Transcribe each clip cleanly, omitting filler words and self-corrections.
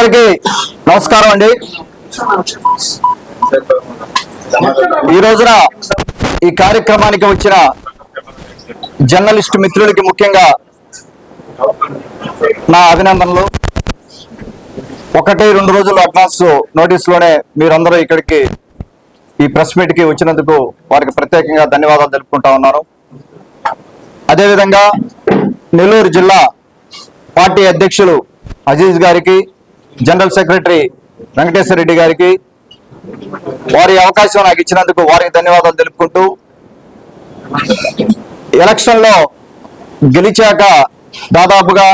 అందరికీ నమస్కారం అండి. ఈ రోజున ఈ కార్యక్రమానికి వచ్చిన జర్నలిస్ట్ మిత్రులకి ముఖ్యంగా నా అభినందనలు. 1-2 రోజులు అడ్వాన్స్ నోటీసులోనే మీరందరూ ఇక్కడికి ఈ ప్రెస్ మీట్ కి వచ్చినందుకు వారికి ప్రత్యేకంగా ధన్యవాదాలు తెలుపుకుంటా ఉన్నాను. అదేవిధంగా నెల్లూరు జిల్లా పార్టీ అధ్యక్షులు అజీజ్ గారికి, జనరల్ సెక్రటరీ వెంకటేశ్వర రెడ్డి గారికి వారి అవకాశం నాకు ఇచ్చినందుకు వారికి ధన్యవాదాలు తెలుపుకుంటూ, ఎలక్షన్లో గెలిచాక దాదాపుగా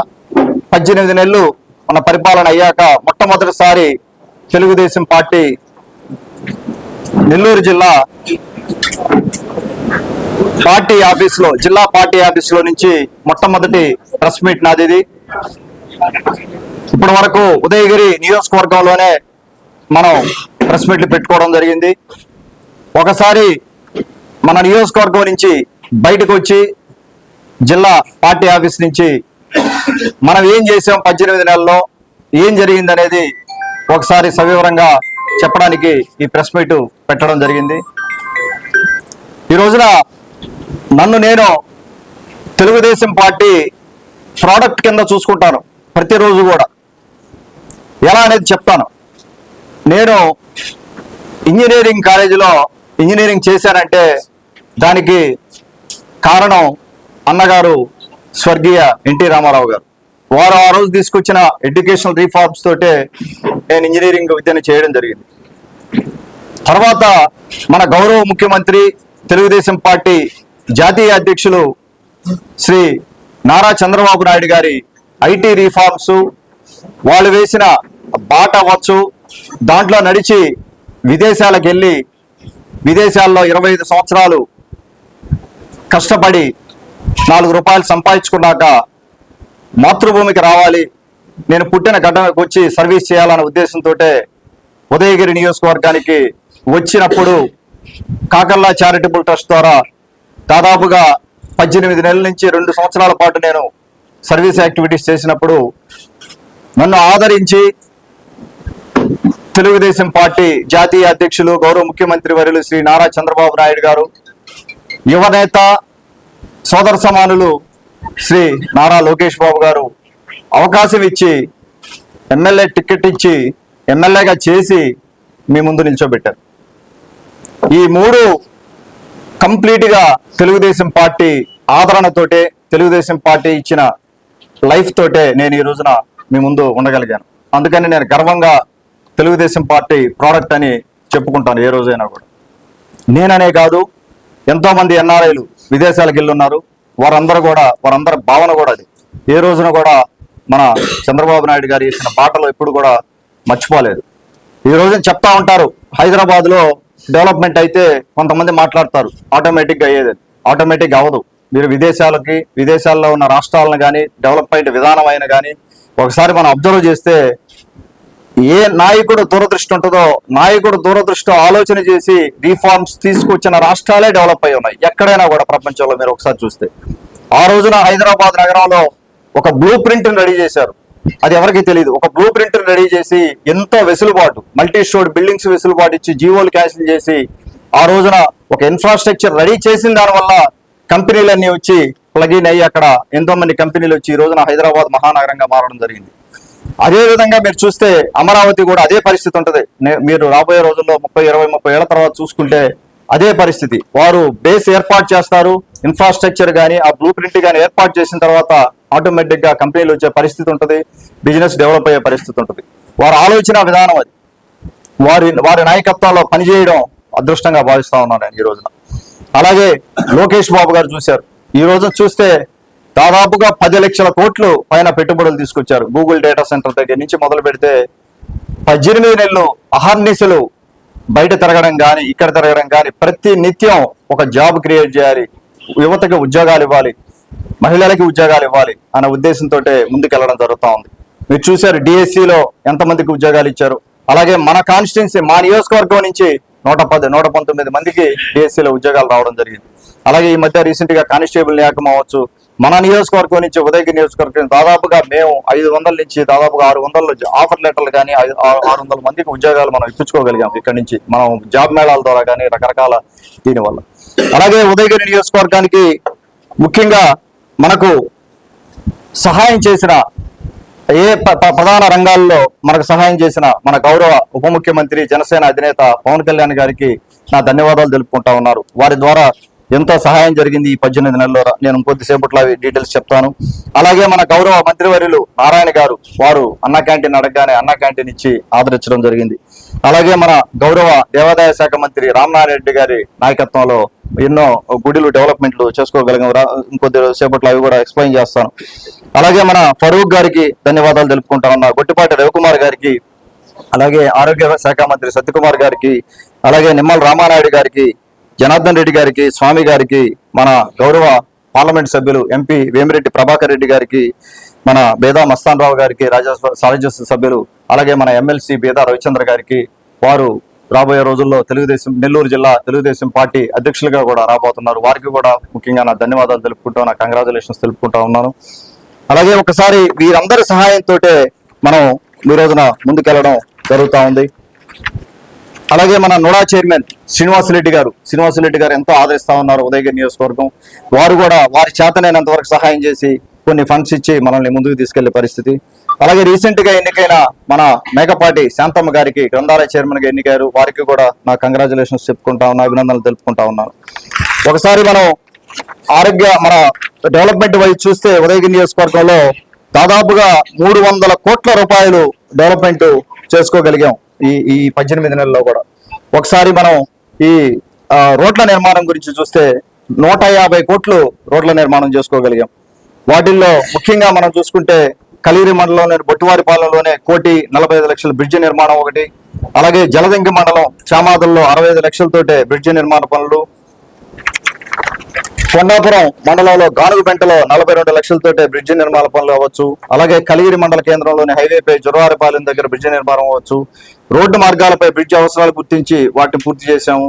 18 నెలలు మన పరిపాలన అయ్యాక మొట్టమొదటిసారి తెలుగుదేశం పార్టీ నెల్లూరు జిల్లా పార్టీ ఆఫీసులో, జిల్లా పార్టీ ఆఫీసులో నుంచి మొట్టమొదటి ప్రెస్ మీట్ నాది ఇది. ఇప్పటి వరకు ఉదయగిరి నియోజకవర్గంలోనే మనం ప్రెస్ మీట్లు పెట్టుకోవడం జరిగింది. ఒకసారి మన నియోజకవర్గం నుంచి బయటకు వచ్చి జిల్లా పార్టీ ఆఫీస్ నుంచి మనం ఏం చేసాం, 18 నెలల్లో ఏం జరిగింది అనేది ఒకసారి సవివరంగా చెప్పడానికి ఈ ప్రెస్ మీట్ పెట్టడం జరిగింది. ఈ రోజున నన్ను నేను తెలుగుదేశం పార్టీ ప్రోడక్ట్ కింద చూసుకుంటాను. ప్రతిరోజు కూడా ఎలా అనేది చెప్తాను. నేను ఇంజనీరింగ్ కాలేజీలో ఇంజనీరింగ్ చేశానంటే దానికి కారణం అన్నగారు స్వర్గీయ ఎన్టీ రామారావు గారు. వారు ఆ రోజు తీసుకొచ్చిన ఎడ్యుకేషనల్ రిఫార్మ్స్ తోటే నేను ఇంజనీరింగ్ విద్యను చేయడం జరిగింది. తర్వాత మన గౌరవ ముఖ్యమంత్రి, తెలుగుదేశం పార్టీ జాతీయ అధ్యక్షులు శ్రీ నారా చంద్రబాబు నాయుడు గారి ఐటీ రిఫార్మ్స్, వాళ్ళు వేసిన బాట అవ్వచ్చు, దాంట్లో నడిచి విదేశాలకు వెళ్ళి విదేశాల్లో 25 సంవత్సరాలు కష్టపడి 4 రూపాయలు సంపాదించుకున్నాక మాతృభూమికి రావాలి, నేను పుట్టిన గడ్డకు వచ్చి సర్వీస్ చేయాలనే ఉద్దేశంతో ఉదయగిరి నియోజకవర్గానికి వచ్చినప్పుడు కాకర్లా చారిటబుల్ ట్రస్ట్ ద్వారా దాదాపుగా 18 నెలల నుంచి 2 సంవత్సరాల పాటు నేను సర్వీస్ యాక్టివిటీస్ చేసినప్పుడు నన్ను ఆదరించి తెలుగుదేశం పార్టీ జాతీయ అధ్యక్షులు గౌరవ ముఖ్యమంత్రి వర్యులు శ్రీ నారా చంద్రబాబు నాయుడు గారు, యువనేత సోదర సమానులు శ్రీ నారా లోకేష్ బాబు గారు అవకాశం ఇచ్చి ఎమ్మెల్యే టికెట్ ఇచ్చి ఎమ్మెల్యేగా చేసి మీ ముందు నిల్చోబెట్టారు. ఈ 3 కంప్లీట్గా తెలుగుదేశం పార్టీ ఆదరణతోటే, తెలుగుదేశం పార్టీ ఇచ్చిన లైఫ్ తోటే నేను ఈ రోజున మీ ముందు ఉండగలిగాను. అందుకని నేను గర్వంగా తెలుగుదేశం పార్టీ ప్రోడక్ట్ అని చెప్పుకుంటాను ఏ రోజైనా కూడా. నేననే కాదు, ఎంతోమంది ఎన్ఆర్ఐలు విదేశాలకు వెళ్ళున్నారు. వారందరి భావన కూడా అది. ఏ రోజున కూడా మన చంద్రబాబు నాయుడు గారు వేసిన బాటలో ఎప్పుడు కూడా మర్చిపోలేదు. ఈ రోజున చెప్తా ఉంటారు, హైదరాబాద్లో డెవలప్మెంట్ అయితే కొంతమంది మాట్లాడతారు ఆటోమేటిక్గా అయ్యేది. ఆటోమేటిక్గా అవ్వదు. మీరు విదేశాల్లో ఉన్న రాష్ట్రాలను కానీ డెవలప్మెంట్ విధానం అయినా కానీ ఒకసారి మనం అబ్జర్వ్ చేస్తే, ఏ నాయకుడు దూరదృష్టి ఉంటుందో, నాయకుడు దూరదృష్టి ఆలోచన చేసి రిఫార్మ్స్ తీసుకొచ్చిన రాష్ట్రాలే డెవలప్ అయి ఉన్నాయి ఎక్కడైనా కూడా ప్రపంచంలో. మీరు ఒకసారి చూస్తే ఆ రోజున హైదరాబాద్ నగరంలో ఒక బ్లూ ప్రింట్ రెడీ చేశారు. అది ఎవరికి తెలియదు. ఒక బ్లూ ప్రింట్ రెడీ చేసి ఎంతో వెసులుబాటు, మల్టీ స్టోర్ బిల్డింగ్స్ వెసులుబాటు ఇచ్చి జీవోలు క్యాన్సిల్ చేసి ఆ రోజున ఒక ఇన్ఫ్రాస్ట్రక్చర్ రెడీ చేసిన దానివల్ల కంపెనీలన్నీ వచ్చి ప్లగిన్ అయ్యి అక్కడ ఎంతో మంది కంపెనీలు వచ్చి ఈ రోజున హైదరాబాద్ మహానగరంగా మారడం జరిగింది. అదే విధంగా మీరు చూస్తే అమరావతి కూడా అదే పరిస్థితి ఉంటుంది. మీరు రాబోయే రోజుల్లో 30 ఏళ్ల తర్వాత చూసుకుంటే అదే పరిస్థితి. వారు బేస్ ఏర్పాటు చేస్తారు, ఇన్ఫ్రాస్ట్రక్చర్ కానీ ఆ బ్లూ ప్రింట్ కానీ ఏర్పాటు చేసిన తర్వాత ఆటోమేటిక్ గా కంపెనీలు వచ్చే పరిస్థితి ఉంటుంది, బిజినెస్ డెవలప్ అయ్యే పరిస్థితి ఉంటుంది. వారి ఆలోచన విధానం అది. వారి నాయకత్వంలో పనిచేయడం అదృష్టంగా భావిస్తా ఉన్నాను నేను ఈ రోజున. అలాగే లోకేష్ బాబు గారు చూశారు. ఈ రోజు చూస్తే దాదాపుగా 10 లక్షల కోట్లు పైన పెట్టుబడులు తీసుకొచ్చారు. గూగుల్ డేటా సెంటర్ దగ్గర నుంచి మొదలు పెడితే 18 నెలలు అహర్నిశలు బయట తిరగడం కానీ ఇక్కడ తిరగడం కానీ, ప్రతి నిత్యం ఒక జాబ్ క్రియేట్ చేయాలి, యువతకి ఉద్యోగాలు ఇవ్వాలి, మహిళలకి ఉద్యోగాలు ఇవ్వాలి అనే ఉద్దేశంతో ముందుకెళ్లడం జరుగుతూ ఉంది. మీరు చూశారు డిఎస్సిలో ఎంతమందికి ఉద్యోగాలు ఇచ్చారు. అలాగే మన కాన్స్టిట్యున్సీ, మా నియోజకవర్గం నుంచి 119 మందికి డిఎస్సిలో ఉద్యోగాలు రావడం జరిగింది. అలాగే ఈ మధ్య రీసెంట్ గా కానిస్టేబుల్ నియామకం అవ్వచ్చు, మన నియోజకవర్గం నుంచి ఉదయగిరి నియోజకవర్గం దాదాపుగా మేము 500 నుంచి దాదాపుగా 600 ఆఫర్ లెటర్లు కానీ 600 మందికి ఉద్యోగాలు మనం ఇప్పించుకోగలిగాం. ఇక్కడ నుంచి మనం జాబ్ మేళాల ద్వారా కానీ రకరకాల దీనివల్ల. అలాగే ఉదయగిరి నియోజకవర్గానికి ముఖ్యంగా మనకు సహాయం చేసిన ప్రధాన రంగాల్లో మనకు సహాయం చేసిన మన గౌరవ ఉప ముఖ్యమంత్రి జనసేన అధినేత పవన్ కళ్యాణ్ గారికి నా ధన్యవాదాలు తెలుపుకుంటా ఉన్నారు. వారి ద్వారా ఎంతో సహాయం జరిగింది ఈ 18 నెలల్లో. నేను కొద్దిసేపట్లో అవి డీటెయిల్స్ చెప్తాను. అలాగే మన గౌరవ మంత్రివర్యులు నారాయణ గారు, వారు అన్నా క్యాంటీన్ అడగగానే అన్నా క్యాంటీన్ ఇచ్చి ఆదరించడం జరిగింది. అలాగే మన గౌరవ దేవాదాయ శాఖ మంత్రి రామనారాయణ రెడ్డి గారి నాయకత్వంలో ఎన్నో గుడిలు డెవలప్మెంట్లు చేసుకోగలిగాం. ఇంకొద్ది సేపట్లో అవి కూడా ఎక్స్ప్లెయిన్ చేస్తాను. అలాగే మన ఫరూక్ గారికి ధన్యవాదాలు తెలుపుకుంటా ఉన్నా, గొట్టిపాటి రవికుమార్ గారికి, అలాగే ఆరోగ్య శాఖ మంత్రి సత్యకుమార్ గారికి, అలాగే నిమ్మల రామానాయుడు గారికి, జనార్దన్ రెడ్డి గారికి, స్వామి గారికి, మన గౌరవ పార్లమెంట్ సభ్యులు ఎంపీ వేమిరెడ్డి ప్రభాకర్ రెడ్డి గారికి, మన బేదా మస్తాన్ రావు గారికి, రాజ్యసభ సభ్యులు, అలాగే మన ఎమ్మెల్సీ బేదా రవిచంద్ర గారికి, వారు రాబోయే రోజుల్లో నెల్లూరు జిల్లా తెలుగుదేశం పార్టీ అధ్యక్షులుగా కూడా రాబోతున్నారు. వారికి కూడా ముఖ్యంగా నా ధన్యవాదాలు తెలుపుకుంటూ, నా కంగ్రాచులేషన్స్ తెలుపుకుంటా ఉన్నాను. అలాగే ఒకసారి వీరందరి సహాయంతో మనం ఈ రోజున ముందుకెళ్ళడం జరుగుతూ ఉంది. అలాగే మన నుడా చైర్మన్ శ్రీనివాసరెడ్డి గారు ఎంతో ఆదరిస్తా ఉన్నారు ఉదయగిరి నియోజకవర్గం. వారు కూడా వారి చేతనైనంత వరకు సహాయం చేసి కొన్ని ఫండ్స్ ఇచ్చి మనల్ని ముందుకు తీసుకెళ్లే పరిస్థితి. అలాగే రీసెంట్ గా ఎన్నికైన మన మేకపాటి శాంతమ్మ గారికి గ్రంథాలయ చైర్మన్ గా ఎన్నికారు. వారికి కూడా నా కంగ్రాచులేషన్స్ చెప్పుకుంటా ఉన్నా, అభినందనలు తెలుపుకుంటా ఉన్నాను. ఒకసారి మనం మన డెవలప్మెంట్ వైపు చూస్తే ఉదయగిరి నియోజకవర్గంలో దాదాపుగా 300 కోట్ల రూపాయలు డెవలప్మెంట్ చేసుకోగలిగాం ఈ 18 నెలల్లో కూడా. ఒకసారి మనం ఈ రోడ్ల నిర్మాణం గురించి చూస్తే 150 కోట్లు రోడ్ల నిర్మాణం చేసుకోగలిగాం. వాటిల్లో ముఖ్యంగా మనం చూసుకుంటే కలిగిరి మండలంలోని బొట్టివారిపాలెంలోనే 1,45,00,000 బ్రిడ్జి నిర్మాణం ఒకటి. అలాగే జలదంకి మండలం చామాదుల్లో 65 లక్షలతోటే బ్రిడ్జి నిర్మాణ పనులు. కొండాపురం మండలంలో గానుగుపెంటలో 42 లక్షలతోటే బ్రిడ్జి నిర్మాణ పనులు అవ్వచ్చు. అలాగే కలిగిరి మండల కేంద్రంలోని హైవేపై జొరవారిపాలెం దగ్గర బ్రిడ్జి నిర్మాణం అవ్వచ్చు. రోడ్డు మార్గాలపై బ్రిడ్జి అవసరాలు గుర్తించి వాటిని పూర్తి చేశాము.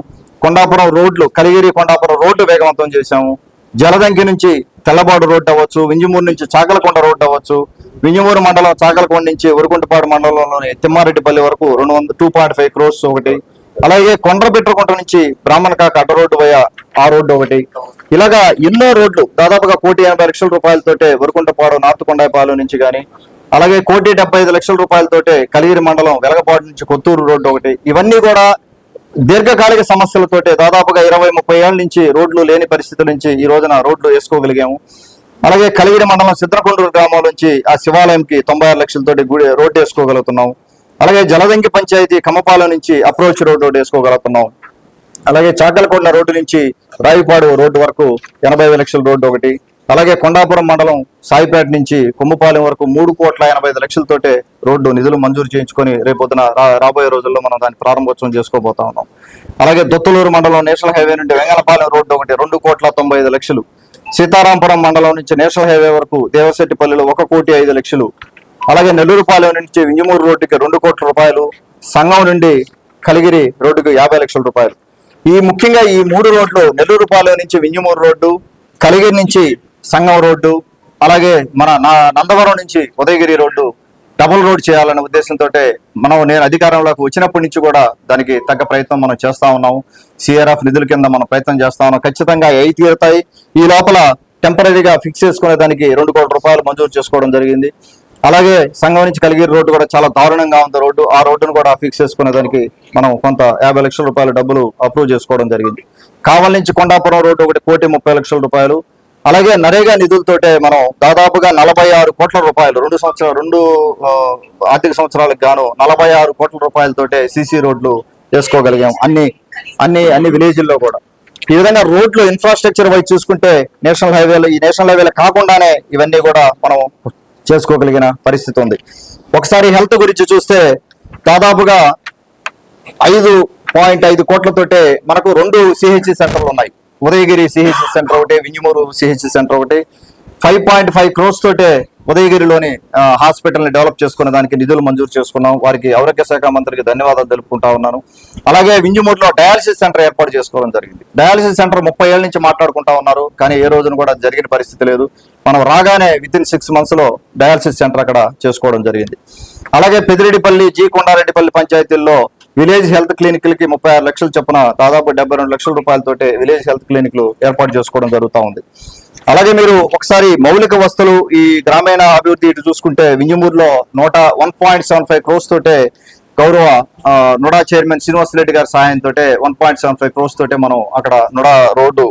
కలిగిరి కొండాపురం రోడ్డు వేగవంతం చేశాము. జలదంకి నుంచి తెల్లబాడు రోడ్డు అవ్వచ్చు, వింజమూరు నుంచి చాకలకొండ రోడ్డు అవ్వచ్చు, వింజమూరు మండలం చాకలకొండ నుంచి ఉరుకుంటపాడు మండలంలోని తిమ్మారెడ్డిపల్లి వరకు 2.5 crores ఒకటి. అలాగే కొండ్రబిట్రకుంట నుంచి బ్రాహ్మణకాక అడ్డ రోడ్డు ఆ రోడ్డు ఒకటి. ఇలాగా ఎన్నో రోడ్లు దాదాపుగా 1,80,00,000 రూపాయలతోటే ఉరుకుంటపాడు నార్త్ కొండాయిపాలెం నుంచి కానీ, అలాగే 1,75,00,000 రూపాయలతోటే కలిగిరి మండలం వెలగపాడు నుంచి కొత్తూరు రోడ్డు ఒకటి. ఇవన్నీ కూడా దీర్ఘకాలిక సమస్యలతోటే దాదాపుగా 20-30 ఏళ్ల నుంచి రోడ్లు లేని పరిస్థితి నుంచి ఈ రోజున రోడ్లు వేసుకోగలిగాము. అలాగే కలిగిరి మండలం సిద్రకొండూరు గ్రామం నుంచి ఆ శివాలయంకి 96 లక్షలతోటి రోడ్డు వేసుకోగలుగుతున్నాం. అలాగే జలదంకి పంచాయతీ కమ్మపాలెం నుంచి అప్రోచ్ రోడ్డు వేసుకోగలుగుతున్నాం. అలాగే చాకలకొండ రోడ్డు నుంచి రావిపాడు రోడ్డు వరకు 80 లక్షల రోడ్డు ఒకటి. అలాగే కొండాపురం మండలం సాయిపేట నుంచి కొమ్మపాలెం వరకు 3,85,00,000తోటే రోడ్డు నిధులు మంజూరు చేయించుకొని రేపొద్దున రాబోయే రోజుల్లో మనం దాన్ని ప్రారంభోత్సవం చేసుకోబోతా ఉన్నాం. అలాగే దొత్తలూరు మండలం నేషనల్ హైవే నుండి వెంగళపాలెం రోడ్డు ఒకటి 2,95,00,000. సీతారాంపురం మండలం నుంచి నేషనల్ హైవే వరకు దేవశెట్టిపల్లిలో 1,05,00,000. అలాగే నెల్లూరుపాలెం నుంచి వింజమూరు రోడ్డుకి 2 కోట్ల రూపాయలు. సంగం నుండి కలిగిరి రోడ్డుకి 50 లక్షల రూపాయలు. ముఖ్యంగా ఈ 3 రోడ్లు నెల్లూరుపాలెం నుంచి వింజమూరు రోడ్డు, కలిగిరి నుంచి సంగం రోడ్డు, అలాగే మన నందవరం నుంచి ఉదయగిరి రోడ్డు డబుల్ రోడ్ చేయాలనే ఉద్దేశంతో నేను అధికారంలోకి వచ్చినప్పటి నుంచి కూడా దానికి తగ్గ ప్రయత్నం మనం చేస్తా ఉన్నాము. సిఆర్ఎఫ్ నిధుల కింద మనం ప్రయత్నం చేస్తా ఉన్నాం. ఖచ్చితంగా అయి తీరుతాయి. ఈ లోపల టెంపరీగా ఫిక్స్ చేసుకునే దానికి 2 కోట్ల రూపాయలు మంజూరు చేసుకోవడం జరిగింది. అలాగే సంగం నుంచి కలిగిరి రోడ్డు కూడా చాలా దారుణంగా ఉంది రోడ్డు. ఆ రోడ్డును కూడా ఫిక్స్ చేసుకునే దానికి మనం కొంత 50 లక్షల రూపాయల డబ్బులు అప్రూవ్ చేసుకోవడం జరిగింది. కావల్ నుంచి కొండాపురం రోడ్డు ఒకటి 1,30,00,000 రూపాయలు. అలాగే నరేగా నిధులతోటే మనం దాదాపుగా 46 కోట్ల రూపాయలు 2 ఆర్థిక సంవత్సరాలకు గాను 46 కోట్ల రూపాయలతోటే సీసీ రోడ్లు చేసుకోగలిగాం అన్ని విలేజ్ల్లో కూడా. ఈ విధంగా రోడ్లు ఇన్ఫ్రాస్ట్రక్చర్ వైపు చూసుకుంటే ఈ నేషనల్ హైవేలు కాకుండానే ఇవన్నీ కూడా మనం చేసుకోగలిగిన పరిస్థితి ఉంది. ఒకసారి హెల్త్ గురించి చూస్తే దాదాపుగా 5.5 కోట్లతోటే మనకు 2 సిహెచ్సి సెంటర్లు ఉన్నాయి. ఉదయగిరి సిహెచ్సి సెంటర్ ఒకటి, వింజమూరు సిహెచ్సి సెంటర్ ఒకటి. 5.5 crores తోటే ఉదయగిరిలోని హాస్పిటల్ని డెవలప్ చేసుకునే దానికి నిధులు మంజూరు చేసుకున్నాం. వారికి ఆరోగ్య శాఖ మంత్రికి ధన్యవాదాలు తెలుపుకుంటా ఉన్నాను. అలాగే వింజమూరులో డయాలసిస్ సెంటర్ ఏర్పాటు చేసుకోవడం జరిగింది. డయాలసిస్ సెంటర్ 30 ఏళ్ల నుంచి మాట్లాడుకుంటా ఉన్నారు, కానీ ఏ రోజున కూడా జరిగిన పరిస్థితి లేదు. మనం రాగానే వితిన్ 6 months డయాలసిస్ సెంటర్ అక్కడ చేసుకోవడం జరిగింది. అలాగే పెదిరెడ్డిపల్లి, జీ కొండారెడ్డిపల్లి పంచాయతీల్లో విలేజ్ హెల్త్ క్లినిక్లకి 36 లక్షల చొప్పున దాదాపు 72 లక్షల రూపాయలతోటి విలేజ్ హెల్త్ క్లినిక్లు ఏర్పాటు చేసుకోవడం జరుగుతూ ఉంది. అలాగే మీరు ఒకసారి మౌలిక వస్తువులు ఈ గ్రామీణ అభివృద్ధి ఇటు చూసుకుంటే వింజమూరులో 101.75 crores తోటే గౌరవ నుడా చైర్మన్ శ్రీనివాస్ రెడ్డి గారి సహాయంతో 1.75 crores తోటే మనం అక్కడ నుడా రోడ్డు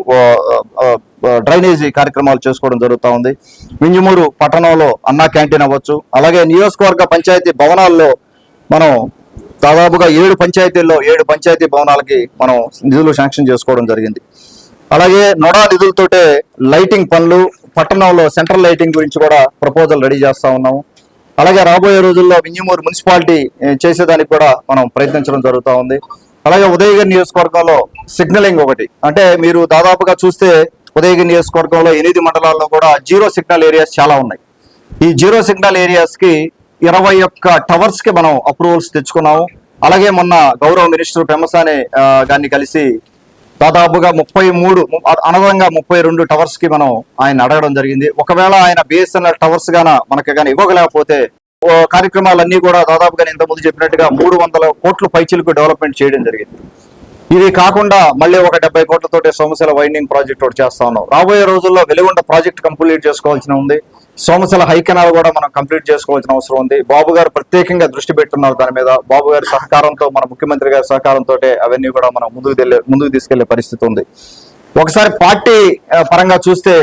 డ్రైనేజీ కార్యక్రమాలు చేసుకోవడం జరుగుతూ ఉంది. వింజమూరు పట్టణంలో అన్నా క్యాంటీన్ అవ్వచ్చు. అలాగే నియోజకవర్గ పంచాయతీ భవనాల్లో మనం దాదాపుగా 7 పంచాయతీల్లో 7 పంచాయతీ భవనాలకి మనం నిధులు శాంక్షన్ చేసుకోవడం జరిగింది. అలాగే నొడా నిధులతోటే లైటింగ్ పనులు, పట్టణంలో సెంట్రల్ లైటింగ్ గురించి కూడా ప్రపోజల్ రెడీ చేస్తా ఉన్నాము. అలాగే రాబోయే రోజుల్లో వింజమూరు మున్సిపాలిటీ చేసేదానికి కూడా మనం ప్రయత్నించడం జరుగుతూ ఉంది. అలాగే ఉదయగిరి నియోజకవర్గంలో సిగ్నలింగ్ ఒకటి, అంటే మీరు దాదాపుగా చూస్తే ఉదయగిరి నియోజకవర్గంలో 8 మండలాల్లో కూడా జీరో సిగ్నల్ ఏరియాస్ చాలా ఉన్నాయి. ఈ జీరో సిగ్నల్ ఏరియాస్ కి 21 టవర్స్ కి మనం అప్రూవల్స్ తెచ్చుకున్నాము. అలాగే మొన్న గౌరవ మినిస్టర్ పెమ్మసాని గారిని కలిసి దాదాపుగా 32 టవర్స్ కి మనం ఆయన అడగడం జరిగింది. ఒకవేళ ఆయన బిఎస్ఎన్ఎల్ టవర్స్ మనకి ఇవ్వగలేకపోతే కార్యక్రమాలన్నీ కూడా దాదాపుగా నేను ఇంతకుముందు చెప్పినట్టుగా 300 కోట్ల పైచిలకు డెవలప్మెంట్ చేయడం జరిగింది. ఇది కాకుండా మళ్ళీ ఒక 70 కోట్లతోటి సోమశిల వైండింగ్ ప్రాజెక్ట్ ఒకటి చేస్తా ఉన్నాం. రాబోయే రోజుల్లో వెలుగొండ ప్రాజెక్ట్ కంప్లీట్ చేసుకోవాల్సిన ఉంది. సోమశిల హై కెనాల్ కూడా మనం కంప్లీట్ చేసుకోవాల్సిన అవసరం ఉంది. బాబు గారు ప్రత్యేకంగా దృష్టి పెట్టున్నారు దాని మీద. బాబు గారి సహకారంతో, మన ముఖ్యమంత్రి గారి సహకారంతో అవన్నీ కూడా మనం ముందుకు తీసుకెళ్లే పరిస్థితి ఉంది. ఒకసారి పార్టీ పరంగా చూస్తే,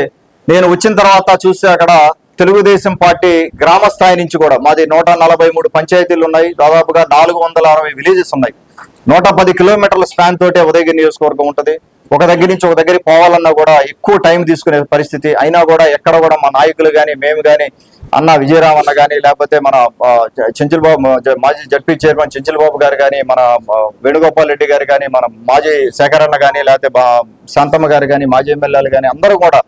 నేను వచ్చిన తర్వాత చూస్తే అక్కడ తెలుగుదేశం పార్టీ గ్రామ స్థాయి నుంచి కూడా మాది 143 పంచాయతీలు ఉన్నాయి. దాదాపుగా 460 విలేజెస్ ఉన్నాయి. 110 కిలోమీటర్ల స్పాన్ తోటే ఉదయగిరి నియోజకవర్గం ఉంటుంది. ఒక దగ్గర నుంచి ఒక దగ్గరికి పోవాలన్నా కూడా ఎక్కువ టైం తీసుకునే పరిస్థితి. అయినా కూడా ఎక్కడ కూడా మా నాయకులు కానీ, మేము కానీ, అన్న విజయరామన్న కానీ, లేకపోతే మన చెంచుల్ బాబు, మాజీ జడ్పీ చైర్మన్ చెంచుల్ బాబు గారు కానీ, మన వేణుగోపాల్ రెడ్డి గారు కానీ, మన మాజీ శేఖరన్న కానీ, లేకపోతే శాంతమ్మ గారు కానీ, మాజీ ఎమ్మెల్యేలు కానీ, అందరూ కూడా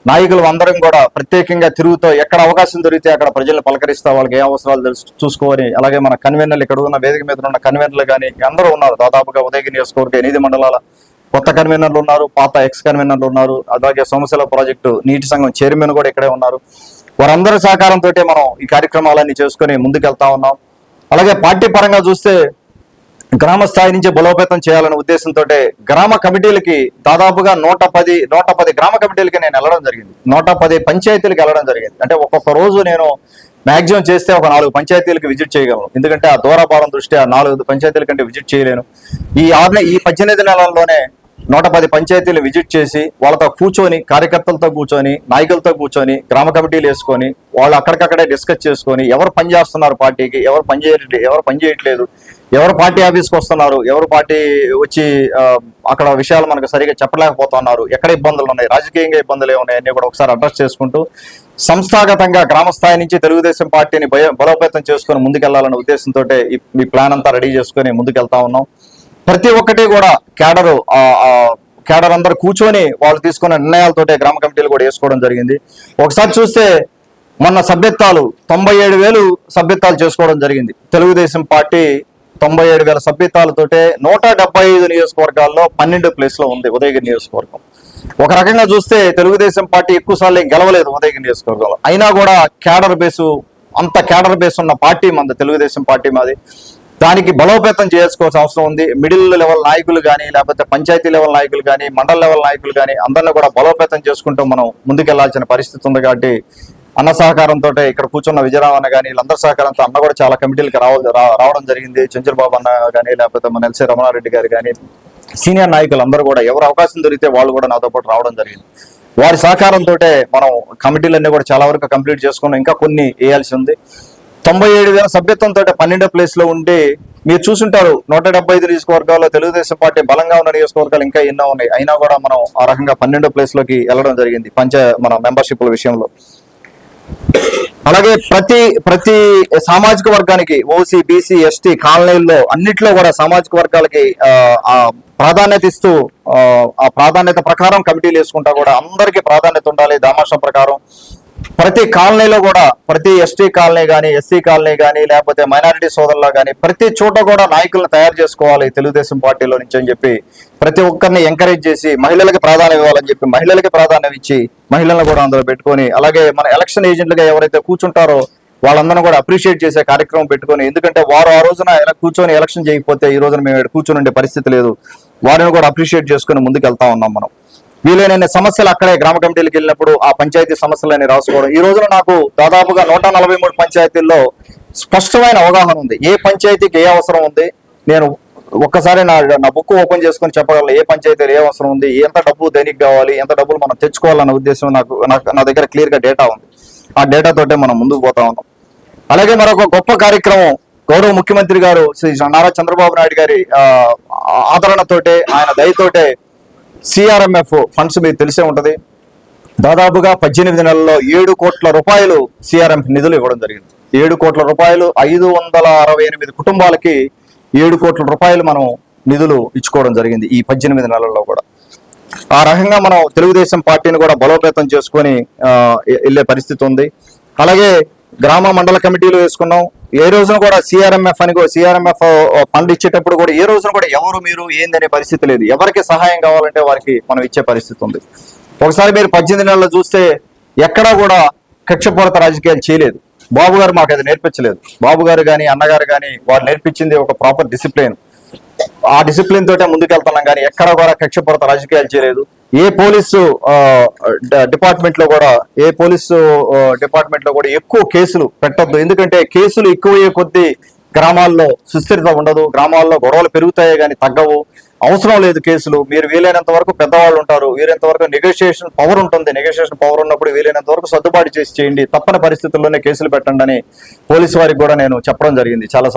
నాయకులు అందరం కూడా ప్రత్యేకంగా తిరుగుతూ ఎక్కడ అవకాశం దొరికితే అక్కడ ప్రజలను పలకరిస్తా, వాళ్ళకి ఏ అవసరాలు చూసుకొని, అలాగే మన కన్వీనర్లు, ఇక్కడ ఉన్న వేదిక మీద ఉన్న కన్వీనర్లు కానీ అందరూ ఉన్నారు. దాదాపుగా ఉదయగిరి నియోజకవర్గ 8 మండలాల కొత్త కన్వీనర్లు ఉన్నారు, పాత ఎక్స్ కన్వీనర్లు ఉన్నారు. అలాగే సోమశిల ప్రాజెక్టు నీటి సంఘం చైర్మన్ కూడా ఇక్కడే ఉన్నారు. వారందరి సహకారంతో మనం ఈ కార్యక్రమాలన్నీ చేసుకుని ముందుకెళ్తా ఉన్నాం. అలాగే పార్టీ పరంగా చూస్తే గ్రామ స్థాయి నుంచి బలోపేతం చేయాలనే ఉద్దేశంతో గ్రామ కమిటీలకి దాదాపుగా 110 గ్రామ కమిటీలకి నేను వెళ్ళడం జరిగింది. 110 పంచాయతీలకు వెళ్ళడం జరిగింది. అంటే ఒక్కొక్క రోజు నేను మాక్సిమం చేస్తే ఒక 4 పంచాయతీలకు విజిట్ చేయగలను. ఎందుకంటే ఆ దూరభారం దృష్ట్యా 4 పంచాయతీల కంటే విజిట్ చేయలేను. ఈ 18 నెలల్లోనే 110 పంచాయతీలు విజిట్ చేసి వాళ్ళతో కూర్చొని, కార్యకర్తలతో కూర్చొని, నాయకులతో కూర్చొని, గ్రామ కమిటీలు వేసుకొని వాళ్ళు అక్కడికక్కడే డిస్కస్ చేసుకొని ఎవరు పని చేస్తున్నారు పార్టీకి, ఎవరు పని చేయట్లేదు, ఎవరు పార్టీ ఆఫీస్కి వస్తున్నారు, ఎవరు పార్టీ వచ్చి అక్కడ విషయాలు మనకు సరిగా చెప్పలేకపోతున్నారు, ఎక్కడ ఇబ్బందులు ఉన్నాయి, రాజకీయంగా ఇబ్బందులు ఏమున్నాయి అన్నీ కూడా ఒకసారి అడ్రస్ చేసుకుంటూ సంస్థాగతంగా గ్రామ స్థాయి నుంచి తెలుగుదేశం పార్టీని బలోపేతం చేసుకుని ముందుకెళ్లాలనే ఉద్దేశంతో ఈ ప్లాన్ అంతా రెడీ చేసుకుని ముందుకెళ్తా ఉన్నాం. ప్రతి ఒక్కటి కూడా కేడర్ అందరూ కూర్చొని వాళ్ళు తీసుకున్న నిర్ణయాలతోటే గ్రామ కమిటీలు కూడా వేసుకోవడం జరిగింది. ఒకసారి చూస్తే మొన్న సభ్యత్వాలు 97,000 సభ్యత్వాలు చేసుకోవడం జరిగింది. తెలుగుదేశం పార్టీ 97,000 సభ్యత్వాలతోటే 175 నియోజకవర్గాల్లో 12 ప్లేస్లో ఉంది ఉదయగిరి నియోజకవర్గం. ఒక రకంగా చూస్తే తెలుగుదేశం పార్టీ ఎక్కువ సార్లు గెలవలేదు ఉదయగిరి నియోజకవర్గంలో. అయినా కూడా కేడర్ బేస్ ఉన్న పార్టీ మంది తెలుగుదేశం పార్టీ మాది. దానికి బలోపేతం చేసుకోవాల్సిన అవసరం ఉంది. మిడిల్ లెవెల్ నాయకులు కానీ, లేకపోతే పంచాయతీ లెవెల్ నాయకులు కానీ, మండల లెవెల్ నాయకులు కానీ అందరినీ కూడా బలోపేతం చేసుకుంటూ మనం ముందుకెళ్లాల్సిన పరిస్థితి ఉంది. కాబట్టి అన్న సహకారంతో ఇక్కడ కూర్చున్న విజయరామన్న కానీ వీళ్ళందరి సహకారంతో అన్న కూడా చాలా కమిటీలకు రావడం జరిగింది. చెంచుల్ బాబు అన్న కానీ, లేకపోతే మన ఎల్సీ రమణారెడ్డి గారు కానీ, సీనియర్ నాయకులు అందరూ కూడా ఎవరు అవకాశం దొరికితే వాళ్ళు కూడా నాతో పాటు రావడం జరిగింది. వారి సహకారంతో మనం కమిటీలన్నీ కూడా చాలా వరకు కంప్లీట్ చేసుకున్నాం. ఇంకా కొన్ని వేయాల్సి ఉంది. 97,000 సభ్యత్వంతో 12 ప్లేస్లో ఉండి మీరు చూసుంటారు. 175 నియోజకవర్గాల్లో తెలుగుదేశం పార్టీ బలంగా ఉన్న నియోజకవర్గాలు ఇంకా ఎన్నో ఉన్నాయి. అయినా కూడా మనం ఆ రకంగా 12 ప్లేస్లోకి వెళ్ళడం జరిగింది మన మెంబర్షిప్ల విషయంలో. అలాగే ప్రతి సామాజిక వర్గానికి ఓసీ, బీసీ, ఎస్టీ కాలనీల్లో అన్నిట్లో కూడా సామాజిక వర్గాలకి ప్రాధాన్యత ఇస్తూ ఆ ప్రాధాన్యత ప్రకారం కమిటీలు వేసుకుంటా కూడా అందరికీ ప్రాధాన్యత ఉండాలి. దామాషం ప్రకారం ప్రతి కాలనీలో కూడా, ప్రతి ఎస్టీ కాలనీ కానీ, ఎస్సీ కాలనీ కానీ, లేకపోతే మైనారిటీ సోదరులా కానీ ప్రతి చోట కూడా నాయకులను తయారు చేసుకోవాలి తెలుగుదేశం పార్టీలో నుంచి అని చెప్పి ప్రతి ఒక్కరిని ఎంకరేజ్ చేసి మహిళలకి ప్రాధాన్యం ఇవ్వాలని చెప్పి మహిళలకి ప్రాధాన్యం ఇచ్చి మహిళలను కూడా అందులో పెట్టుకొని, అలాగే మన ఎలక్షన్ ఏజెంట్లుగా ఎవరైతే కూర్చుంటారో వాళ్ళందరూ కూడా అప్రిషియేట్ చేసే కార్యక్రమం పెట్టుకొని, ఎందుకంటే వారు ఆ రోజున ఇలా కూర్చొని ఎలక్షన్ చేయకపోతే ఈ రోజున మేము ఇక్కడ కూర్చొని ఉండే పరిస్థితి లేదు. వారిని కూడా అప్రిషియేట్ చేసుకుని ముందుకు వెళ్తా ఉన్నాం మనం. వీలైన సమస్యలు అక్కడే గ్రామ కమిటీలకు వెళ్ళినప్పుడు ఆ పంచాయతీ సమస్యలని రాసుకోవడం. ఈ రోజున నాకు దాదాపుగా 143 పంచాయతీల్లో స్పష్టమైన అవగాహన ఉంది. ఏ పంచాయతీకి ఏ అవసరం ఉంది, నేను ఒక్కసారి నా బుక్ ఓపెన్ చేసుకొని చెప్పగలను. ఏ పంచాయతీలో ఏ అవసరం ఉంది, ఎంత డబ్బు దేనికి కావాలి, ఎంత డబ్బులు మనం తెచ్చుకోవాలన్న ఉద్దేశం నా దగ్గర క్లియర్ గా డేటా ఉంది. ఆ డేటా తోటే మనం ముందుకు పోతా ఉన్నాం. అలాగే మరొక గొప్ప కార్యక్రమం గౌరవ ముఖ్యమంత్రి గారు శ్రీ నారా చంద్రబాబు నాయుడు గారి ఆదరణతోటే, ఆయన దయతోటే సిఆర్ఎంఎఫ్ ఫండ్స్ మీకు తెలిసే ఉంటది. దాదాపుగా 18 నెలల్లో 7 కోట్ల రూపాయలు సిఆర్ఎంఎఫ్ నిధులు ఇవ్వడం జరిగింది. 7 కోట్ల రూపాయలు 568 కుటుంబాలకి 7 కోట్ల రూపాయలు మనం నిధులు ఇచ్చుకోవడం జరిగింది ఈ 18 నెలల్లో కూడా. ఆ రకంగా మనం తెలుగుదేశం పార్టీని కూడా బలోపేతం చేసుకొని వెళ్ళే పరిస్థితి ఉంది. అలాగే గ్రామ మండల కమిటీలు వేసుకున్నాం. ఏ రోజున కూడా సిఆర్ఎంఎఫ్ ఫండ్ ఇచ్చేటప్పుడు కూడా ఏ రోజున కూడా ఎవరు మీరు ఏందనే పరిస్థితి లేదు. ఎవరికి సహాయం కావాలంటే వారికి మనం ఇచ్చే పరిస్థితి ఉంది. ఒకసారి మీరు 18 నెలలు చూస్తే ఎక్కడా కూడా కక్షపూరిత రాజకీయాలు చేయలేదు. బాబు గారు మాకు అది నేర్పించలేదు. బాబు గారు కానీ అన్నగారు కానీ వారు నేర్పించింది ఒక ప్రాపర్ డిసిప్లిన్. ఆ డిసిప్లిన్ తోటే ముందుకెళ్తున్నాం కానీ ఎక్కడ కూడా కక్షపూరిత రాజకీయాలు చేయలేదు. ఏ పోలీసు డిపార్ట్మెంట్ లో కూడా ఎక్కువ కేసులు పెట్టద్దు. ఎందుకంటే కేసులు ఎక్కువయ్యే కొద్దీ గ్రామాల్లో సుస్థిరత ఉండదు, గ్రామాల్లో గొడవలు పెరుగుతాయే కానీ తగ్గవు. అవసరం లేదు కేసులు. మీరు వీలైనంత వరకు పెద్దవాళ్ళు ఉంటారు, వీలైనంత వరకు నెగోషియేషన్ పవర్ ఉంటుంది. నెగోషియేషన్ పవర్ ఉన్నప్పుడు వీలైనంత వరకు సర్దుబాటు చేసి చేయండి, తప్పని పరిస్థితుల్లోనే కేసులు పెట్టండి అని పోలీసు వారికి కూడా నేను చెప్పడం జరిగింది చాలా